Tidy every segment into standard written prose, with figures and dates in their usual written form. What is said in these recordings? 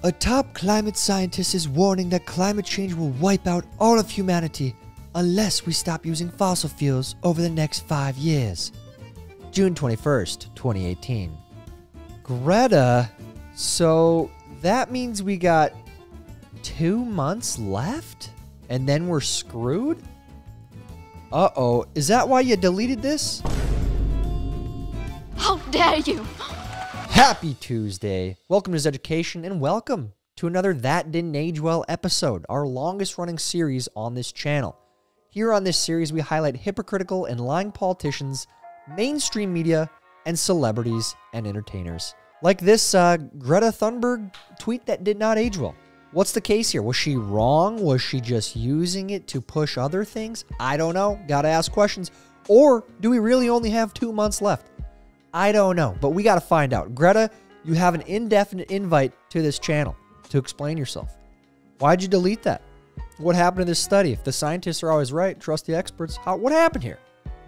A top climate scientist is warning that climate change will wipe out all of humanity unless we stop using fossil fuels over the next 5 years. June 21st, 2018. Greta, so that means we got 2 months left? And then we're screwed? Uh-oh, is that why you deleted this? How dare you! Happy Tuesday. Welcome to Zeducation and welcome to another That Didn't Age Well episode, our longest running series on this channel. Here on this series, we highlight hypocritical and lying politicians, mainstream media, and celebrities and entertainers. Like this Greta Thunberg tweet that did not age well. What's the case here? Was she wrong? Was she just using it to push other things? I don't know. Gotta ask questions. Or do we really only have 2 months left? I don't know, but we gotta find out. Greta, you have an indefinite invite to this channel to explain yourself. Why'd you delete that? What happened to this study? If the scientists are always right, trust the experts. What happened here?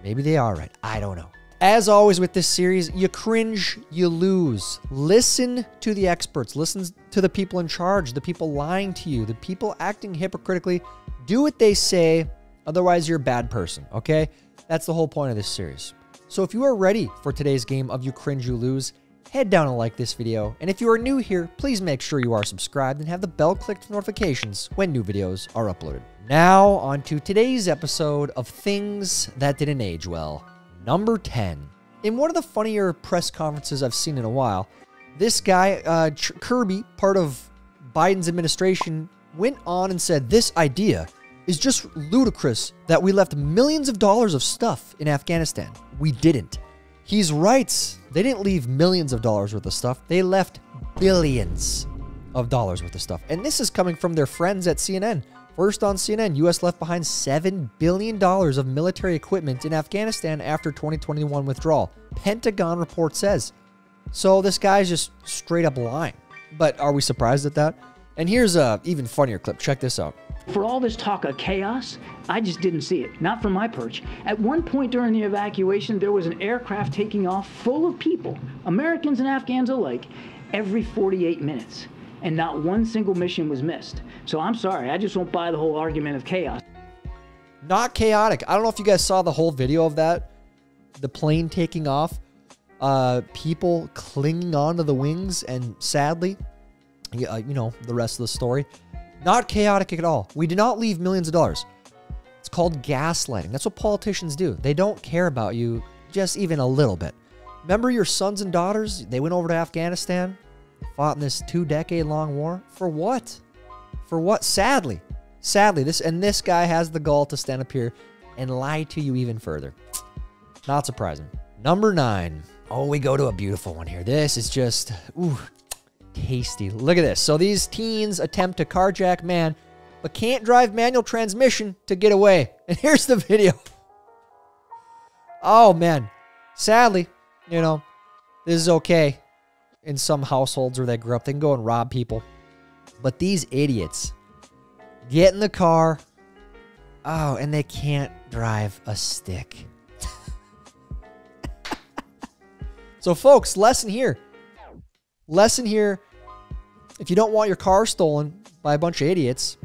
Maybe they are right. I don't know. As always with this series, you cringe, you lose. Listen to the experts. Listen to the people in charge, the people lying to you, the people acting hypocritically. Do what they say, otherwise you're a bad person, okay? That's the whole point of this series. So if you are ready for today's game of You Cringe You Lose, head down and like this video. And if you are new here, please make sure you are subscribed and have the bell clicked for notifications when new videos are uploaded. Now on to today's episode of Things That Didn't Age Well. Number 10. In one of the funnier press conferences I've seen in a while, this guy, Kirby, part of Biden's administration, went on and said this idea is just ludicrous that we left millions of dollars of stuff in Afghanistan. We didn't. He's right. They didn't leave millions of dollars worth of stuff. They left billions of dollars worth of stuff. And this is coming from their friends at CNN. First on CNN, U.S. left behind $7 billion of military equipment in Afghanistan after 2021 withdrawal. Pentagon report says. So this guy's just straight up lying. But are we surprised at that? And here's a even funnier clip. Check this out. For all this talk of chaos, I just didn't see it. Not from my perch. At one point during the evacuation, there was an aircraft taking off full of people, Americans and Afghans alike, every 48 minutes. And not one single mission was missed. So I'm sorry, I just won't buy the whole argument of chaos. Not chaotic. I don't know if you guys saw the whole video of that. The plane taking off. People clinging onto the wings, and sadly, you know, the rest of the story. Not chaotic at all. We did not leave millions of dollars. It's called gaslighting. That's what politicians do. They don't care about you just even a little bit. Remember your sons and daughters? They went over to Afghanistan, fought in this 2-decade-long war. For what? For what? Sadly, this guy has the gall to stand up here and lie to you even further. Not surprising. Number 9. Oh, we go to a beautiful one here. This is just, ooh, tasty. Look at this. So these teens attempt to carjack man, but can't drive manual transmission to get away. And here's the video. Oh, man. Sadly, you know, this is okay. In some households where they grew up, they can go and rob people. But these idiots get in the car. Oh, and they can't drive a stick. So, folks, lesson here. Lesson here. If you don't want your car stolen by a bunch of idiots,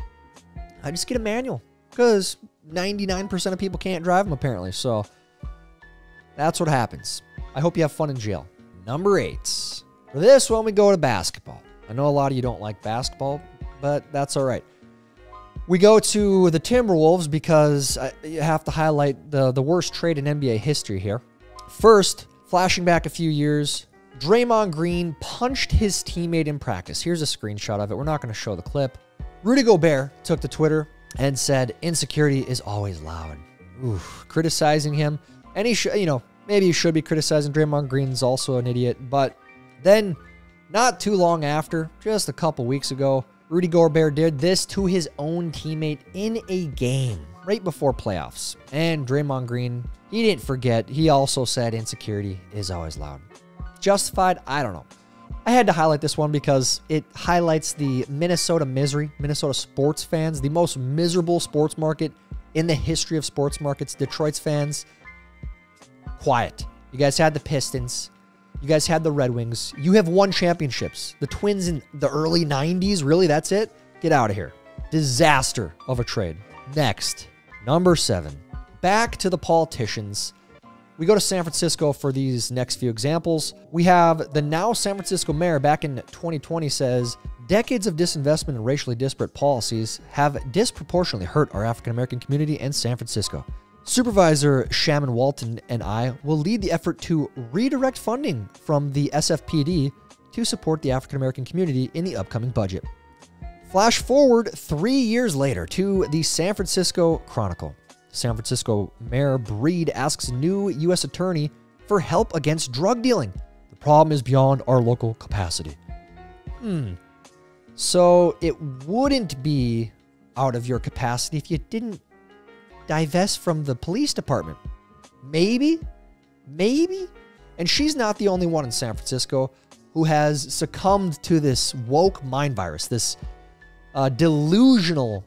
I just get a manual. Because 99% of people can't drive them, apparently. So, that's what happens. I hope you have fun in jail. Number 8. For this one, we go to basketball. I know a lot of you don't like basketball, but that's all right. We go to the Timberwolves because you have to highlight the worst trade in NBA history here. First, flashing back a few years, Draymond Green punched his teammate in practice. Here's a screenshot of it. We're not going to show the clip. Rudy Gobert took to Twitter and said, "Insecurity is always loud." Ooh, criticizing him. And he should, you know, maybe you should be criticizing Draymond Green's also an idiot, but then, not too long after, just a couple weeks ago, Rudy Gobert did this to his own teammate in a game right before playoffs. And Draymond Green, he didn't forget. He also said insecurity is always loud. Justified? I don't know. I had to highlight this one because it highlights the Minnesota misery, Minnesota sports fans, the most miserable sports market in the history of sports markets. Detroit's fans, quiet. You guys had the Pistons. You guys had the Red Wings. You have won championships. The Twins in the early 90s, really? That's it? Get out of here. Disaster of a trade. Next, number 7. Back to the politicians. We go to San Francisco for these next few examples. We have the now San Francisco mayor back in 2020 says, decades of disinvestment and racially disparate policies have disproportionately hurt our African-American community in San Francisco. Supervisor Shaman Walton and I will lead the effort to redirect funding from the SFPD to support the African-American community in the upcoming budget. Flash forward 3 years later to the San Francisco Chronicle. San Francisco Mayor Breed asks new U.S. attorney for help against drug dealing. The problem is beyond our local capacity. So it wouldn't be out of your capacity if you didn't divest from the police department. Maybe. And she's not the only one in San Francisco who has succumbed to this woke mind virus, this delusional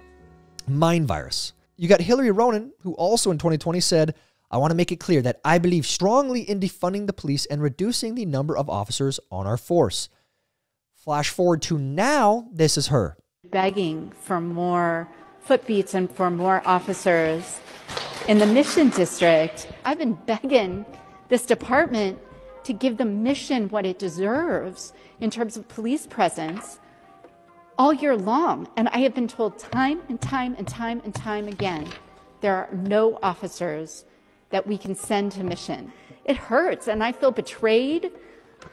mind virus. You got Hillary Ronan, who also in 2020 said, I want to make it clear that I believe strongly in defunding the police and reducing the number of officers on our force. Flash forward to now, this is her. Begging for more footbeats and for more officers in the Mission District. I've been begging this department to give the mission what it deserves in terms of police presence all year long. And I have been told time and time again, there are no officers that we can send to mission. It hurts, and I feel betrayed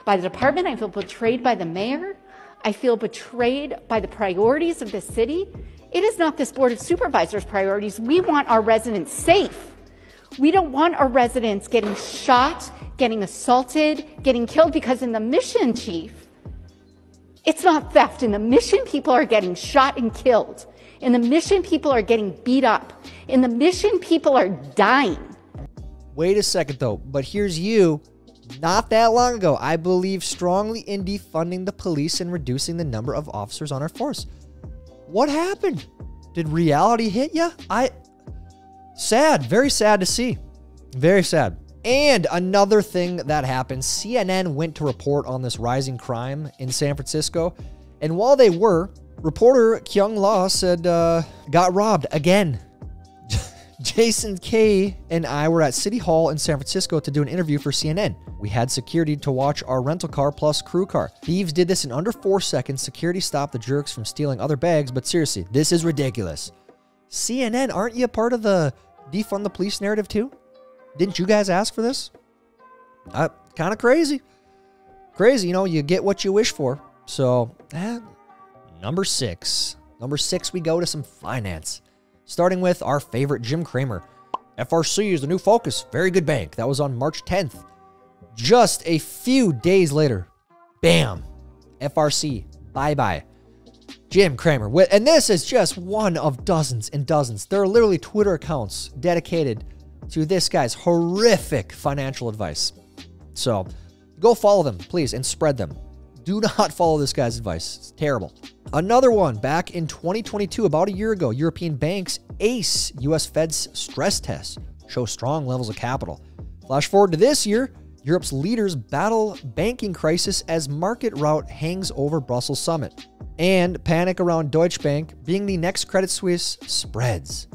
by the department. I feel betrayed by the mayor. I feel betrayed by the priorities of the city. It is not this Board of Supervisors' priorities. We want our residents safe. We don't want our residents getting shot, getting assaulted, getting killed, because in the mission, chief, it's not theft. In the mission, people are getting shot and killed. In the mission, people are getting beat up. In the mission, people are dying. Wait a second, though. But here's you. Not that long ago, I believe strongly in defunding the police and reducing the number of officers on our force. What happened? Did reality hit you? Sad. Very sad to see. Very sad. And another thing that happened, CNN went to report on this rising crime in San Francisco. And while they were, reporter Kyung La said, got robbed again. Jason Kay and I were at City Hall in San Francisco to do an interview for CNN. We had security to watch our rental car plus crew car. Thieves did this in under 4 seconds. Security stopped the jerks from stealing other bags, but seriously, this is ridiculous. CNN, aren't you a part of the defund the police narrative too? Didn't you guys ask for this? Kind of crazy. Crazy, you get what you wish for. So, number 6. Number 6, we go to some finance. Starting with our favorite Jim Cramer. FRC is the new focus. Very good bank. That was on March 10th. Just a few days later, bam, FRC, bye-bye. Jim Cramer. And this is just one of dozens and dozens. There are literally Twitter accounts dedicated to this guy's horrific financial advice. So go follow them, please, and spread them. Do not follow this guy's advice. It's terrible. Another one back in 2022, about a year ago, European banks ace U.S. Fed's stress test, show strong levels of capital. Flash forward to this year, Europe's leaders battle banking crisis as market rout hangs over Brussels summit. And panic around Deutsche Bank being the next Credit Suisse spreads.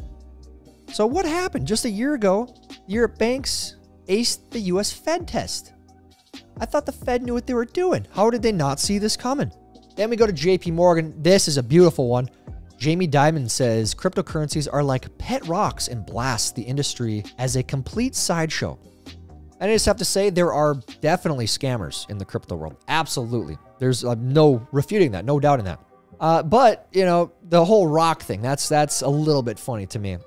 So what happened? Just a year ago, Europe banks aced the U.S. Fed test. I thought the Fed knew what they were doing. How did they not see this coming? Then we go to JP Morgan. This is a beautiful one. Jamie Dimon says cryptocurrencies are like pet rocks and blasts the industry as a complete sideshow. And I just have to say there are definitely scammers in the crypto world. Absolutely. There's no refuting that, no doubt in that. But, the whole rock thing, that's a little bit funny to me.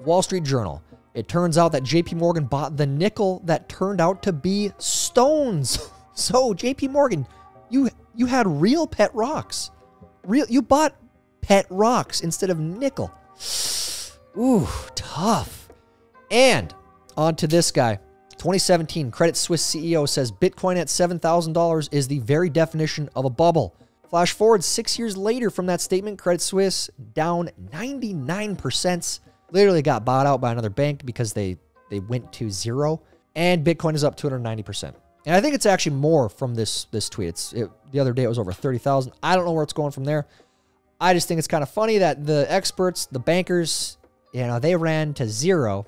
Wall Street Journal. It turns out that JP Morgan bought the nickel that turned out to be stones. So JP Morgan, you had real pet rocks. You bought pet rocks instead of nickel. Ooh, tough. And on to this guy. 2017, Credit Suisse CEO says Bitcoin at $7,000 is the very definition of a bubble. Flash forward 6 years later from that statement, Credit Suisse down 99%. Literally got bought out by another bank because they went to zero. And Bitcoin is up 290%. And I think it's actually more from this tweet. The other day it was over 30,000. I don't know where it's going from there. I just think it's kind of funny that the experts, the bankers, they ran to zero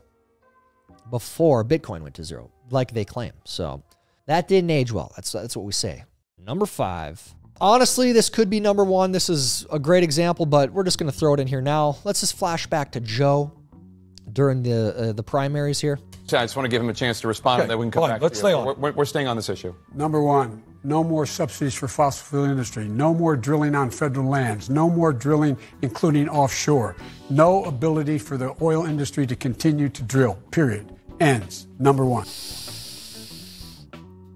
before Bitcoin went to zero, like they claim. So that didn't age well. That's what we say. Number 5. Honestly, this could be number 1. This is a great example, but we're just going to throw it in here now. Let's just flash back to Joe during the primaries here. I just want to give him a chance to respond, and then we can come back. Let's stay on. We're staying on this issue. Number 1, no more subsidies for fossil fuel industry. No more drilling on federal lands. No more drilling, including offshore. No ability for the oil industry to continue to drill. Period. Ends. Number 1.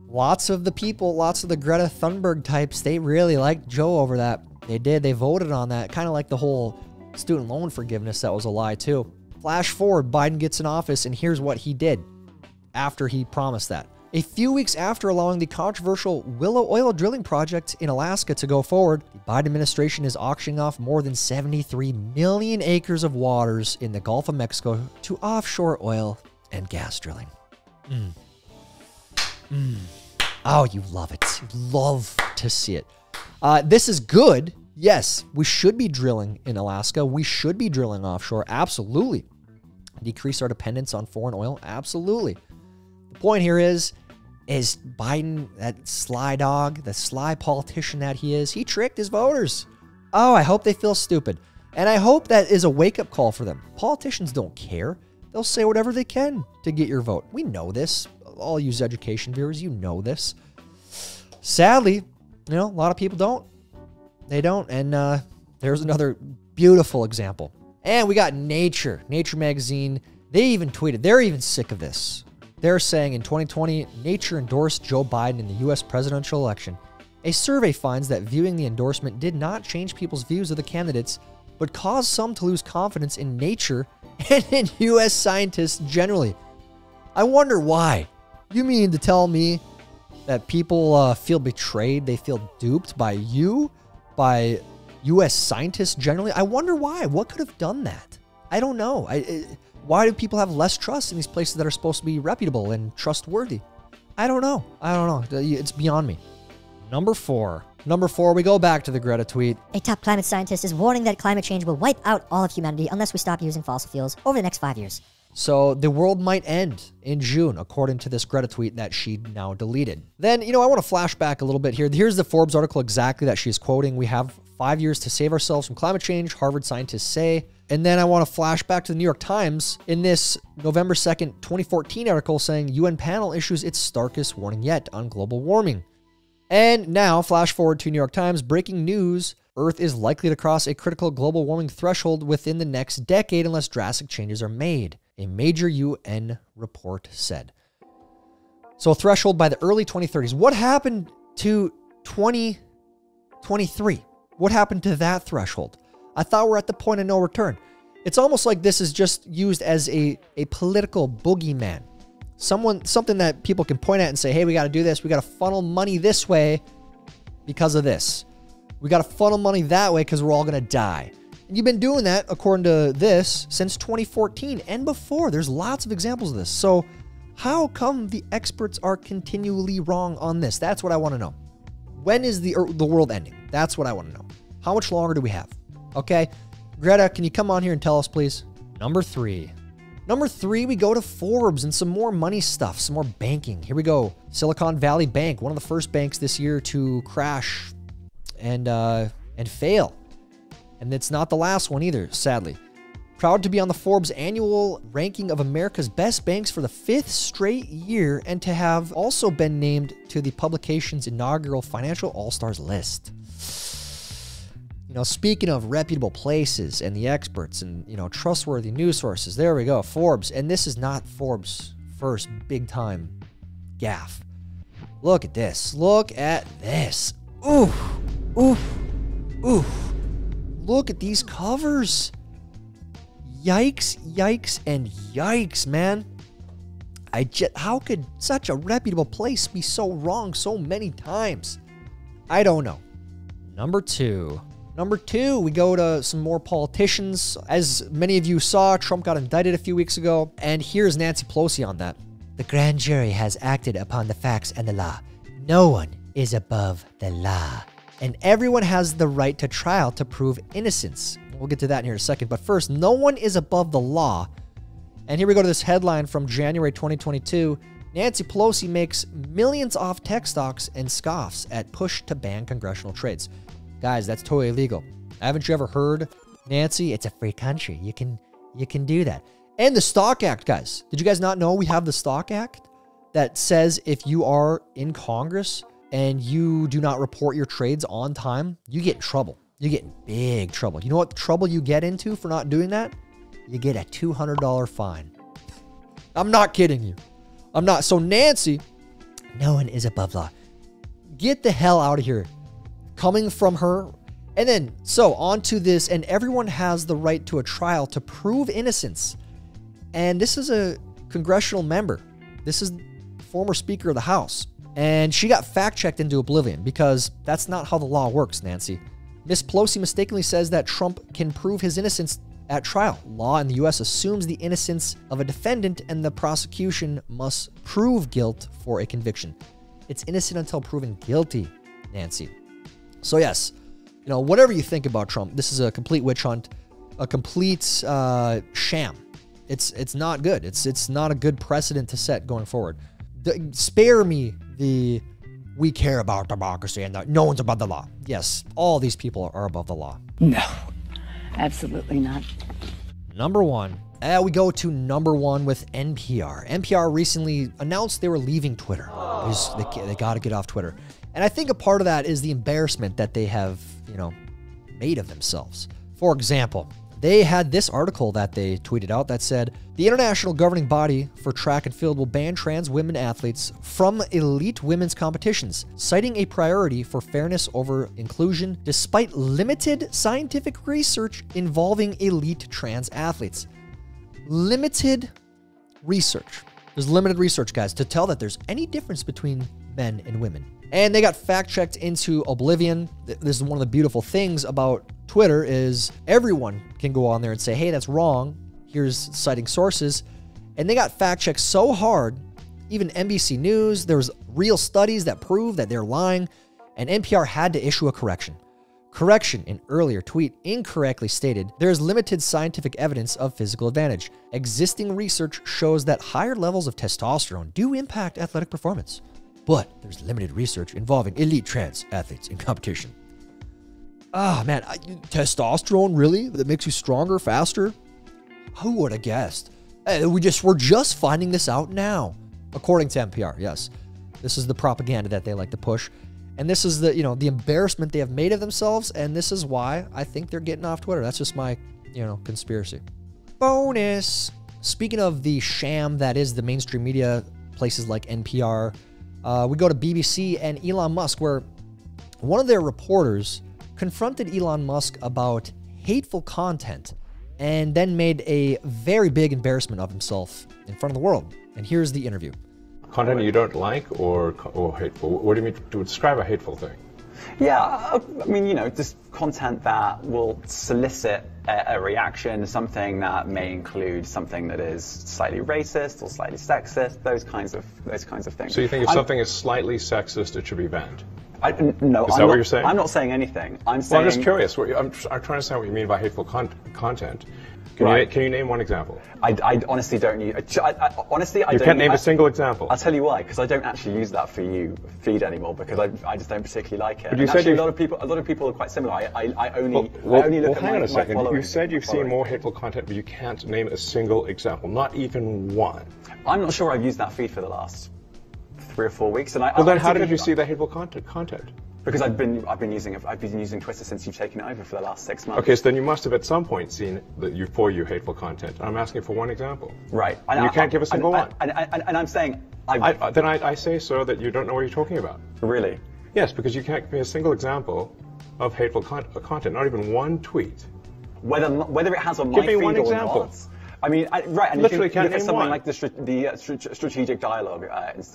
Lots of the people, lots of the Greta Thunberg types, they really liked Joe over that. They did. They voted on that. Kind of like the whole student loan forgiveness that was a lie, too. Flash forward, Biden gets in office, and here's what he did after he promised that. A few weeks after allowing the controversial Willow oil drilling project in Alaska to go forward, the Biden administration is auctioning off more than 73 million acres of waters in the Gulf of Mexico to offshore oil and gas drilling. Oh, you love it. You love to see it. This is good. Yes, we should be drilling in Alaska. We should be drilling offshore. Absolutely. Decrease our dependence on foreign oil. Absolutely. The point here is Biden, that sly dog, the sly politician that he is, he tricked his voters. Oh, I hope they feel stupid. And I hope that is a wake-up call for them. Politicians don't care. They'll say whatever they can to get your vote. We know this. All you Zeducation viewers, you know this. Sadly, a lot of people don't. They don't. And there's another beautiful example. And we got Nature magazine. They even tweeted. They're even sick of this. They're saying in 2020, Nature endorsed Joe Biden in the U.S. presidential election. A survey finds that viewing the endorsement did not change people's views of the candidates, but caused some to lose confidence in Nature and in U.S. scientists generally. I wonder why. You mean to tell me that people feel betrayed, they feel duped by you, by U.S. scientists generally? I wonder why. What could have done that? I don't know. Why do people have less trust in these places that are supposed to be reputable and trustworthy? I don't know. It's beyond me. Number 4, we go back to the Greta tweet. A top climate scientist is warning that climate change will wipe out all of humanity unless we stop using fossil fuels over the next 5 years. So the world might end in June, according to this Greta tweet that she now deleted. Then, I want to flash back a little bit here. Here's the Forbes article exactly that she's quoting. We have 5 years to save ourselves from climate change, Harvard scientists say. And then I want to flash back to the New York Times in this November 2nd, 2014 article saying UN panel issues its starkest warning yet on global warming. And now, flash forward to New York Times, breaking news. Earth is likely to cross a critical global warming threshold within the next decade unless drastic changes are made, a major UN report said. So a threshold by the early 2030s. What happened to 2023? What happened to that threshold? I thought we're at the point of no return. It's almost like this is just used as a political boogeyman. Something that people can point at and say, hey, we got to do this. We got to funnel money this way because of this. We got to funnel money that way because we're all going to die. And you've been doing that, according to this, since 2014 and before. There's lots of examples of this. So how come the experts are continually wrong on this? That's what I want to know. When is the world ending? That's what I want to know. How much longer do we have? Okay. Greta, can you come on here and tell us, please? Number 3, we go to Forbes and some more money stuff, some more banking. Here we go. Silicon Valley Bank, one of the first banks this year to crash and fail. And it's not the last one either, sadly. Proud to be on the Forbes annual ranking of America's best banks for the 5th straight year and to have also been named to the publication's inaugural Financial All-Stars list. Speaking of reputable places and the experts and, trustworthy news sources, there we go, Forbes. And this is not Forbes' first big-time gaffe. Look at this. Look at this. Ooh, ooh, ooh. Look at these covers. Yikes, yikes, and yikes, man. How could such a reputable place be so wrong so many times? I don't know. Number 2, we go to some more politicians. As many of you saw, Trump got indicted a few weeks ago, and here's Nancy Pelosi on that. The grand jury has acted upon the facts and the law. No one is above the law. And everyone has the right to trial to prove innocence. We'll get to that in here in a second. But first, no one is above the law. And here we go to this headline from January 2022. Nancy Pelosi makes millions off tech stocks and scoffs at push to ban congressional trades. Guys, that's totally illegal. Haven't you ever heard, Nancy? It's a free country. You can do that. And the Stock Act, guys. Did you guys not know we have the Stock Act that says if you are in Congress and you do not report your trades on time, you get in trouble. You get in big trouble. You know what trouble you get into for not doing that? You get a $200 fine. I'm not kidding you. I'm not. So Nancy, no one is above law. Get the hell out of here. Coming from her. And then, so on to this, and everyone has the right to a trial to prove innocence. And this is a congressional member. This is former Speaker of the House. And she got fact-checked into oblivion because that's not how the law works, Nancy. Miss Pelosi mistakenly says that Trump can prove his innocence at trial. Law in the U.S. assumes the innocence of a defendant and the prosecution must prove guilt for a conviction. It's innocent until proven guilty, Nancy. So yes, you know, whatever you think about Trump, this is a complete witch hunt, a complete sham. It's not good. It's not a good precedent to set going forward. Spare me the we care about democracy and no one's above the law. Yes, all these people are above the law. No, absolutely not. Number one. We go to number one with NPR. NPR recently announced they were leaving Twitter. They got to get off Twitter. And I think a part of that is the embarrassment that they have, you know, made of themselves. For example, they had this article that they tweeted out that said, the international governing body for track and field will ban trans women athletes from elite women's competitions, citing a priority for fairness over inclusion despite limited scientific research involving elite trans athletes. Limited research. There's limited research, guys, to tell that there's any difference between men and women. And they got fact-checked into oblivion. This is one of the beautiful things about Twitter is everyone can go on there and say, hey, that's wrong. Here's citing sources. And they got fact-checked so hard, even NBC News, there was real studies that prove that they're lying, and NPR had to issue a correction. Correction, an earlier tweet incorrectly stated, there is limited scientific evidence of physical advantage. Existing research shows that higher levels of testosterone do impact athletic performance, but there's limited research involving elite trans athletes in competition. Ah, man, testosterone, really? That makes you stronger, faster? Who would have guessed? We're just finding this out now, according to NPR, yes. This is the propaganda that they like to push. And this is the, you know, the embarrassment they have made of themselves, and this is why I think they're getting off Twitter. That's just my, you know, conspiracy. Bonus. Speaking of the sham that is the mainstream media, places like NPR, we go to BBC and Elon Musk, where one of their reporters confronted Elon Musk about hateful content and then made a very big embarrassment of himself in front of the world. And here's the interview. Content you don't like or hateful? What do you mean to describe a hateful thing? Yeah, I mean, you know, just content that will solicit a reaction, something that may include something that is slightly racist or slightly sexist, those kinds of things. So you think if something is slightly sexist, it should be banned? No, is that what you're saying? I'm not saying anything. I'm saying. Well, I'm just curious. I'm trying to understand what you mean by hateful content. Can you name one example? I honestly don't use. Honestly, I you don't. Can't name a single example. I'll tell you why. Because I don't actually use that for you feed anymore. Because I just don't particularly like it. But you and said actually, a lot of people are quite similar. I only look at hang on a second. my You said you've seen more hateful content, but you can't name a single example, not even one. I'm not sure I've used that feed for the last 3 or 4 weeks. And then how did you see the hateful content? Because I've been using Twitter since you've taken it over for the last 6 months. Okay, so then you must have at some point seen for you hateful content. I'm asking for one example. Right. And you can't give a single one. And I'm saying I say, sir, that you don't know what you're talking about. Really? Yes, because you can't give me a single example of hateful content, not even one tweet. Whether it has on my feed or not. Give me one example. I mean, right, and literally if you look at something one. like the strategic dialogue,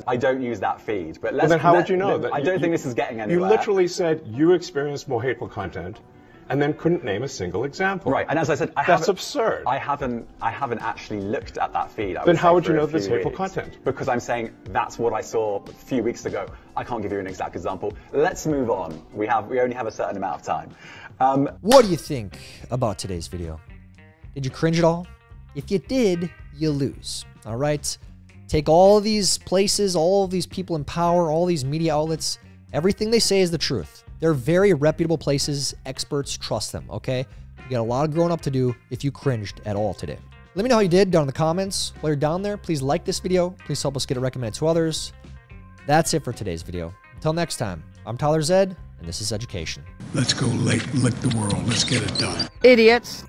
I don't use that feed. But then how would you know? I don't think this is getting anywhere. You literally said you experienced more hateful content, and then couldn't name a single example. Right, and as I said, that's absurd. I haven't actually looked at that feed. Then how would you know there's hateful content? Because I'm saying that's what I saw a few weeks ago. I can't give you an exact example. Let's move on. We only have a certain amount of time. What do you think about today's video? Did you cringe at all? If you did, you lose. All right? Take all these places, all these people in power, all these media outlets. Everything they say is the truth. They're very reputable places. Experts trust them, okay? You got a lot of growing up to do if you cringed at all today. Let me know how you did down in the comments. While you're down there, please like this video. Please help us get it recommended to others. That's it for today's video. Until next time, I'm Tyler Zed, and this is Zeducation. Let's go lick the world. Let's get it done. Idiots.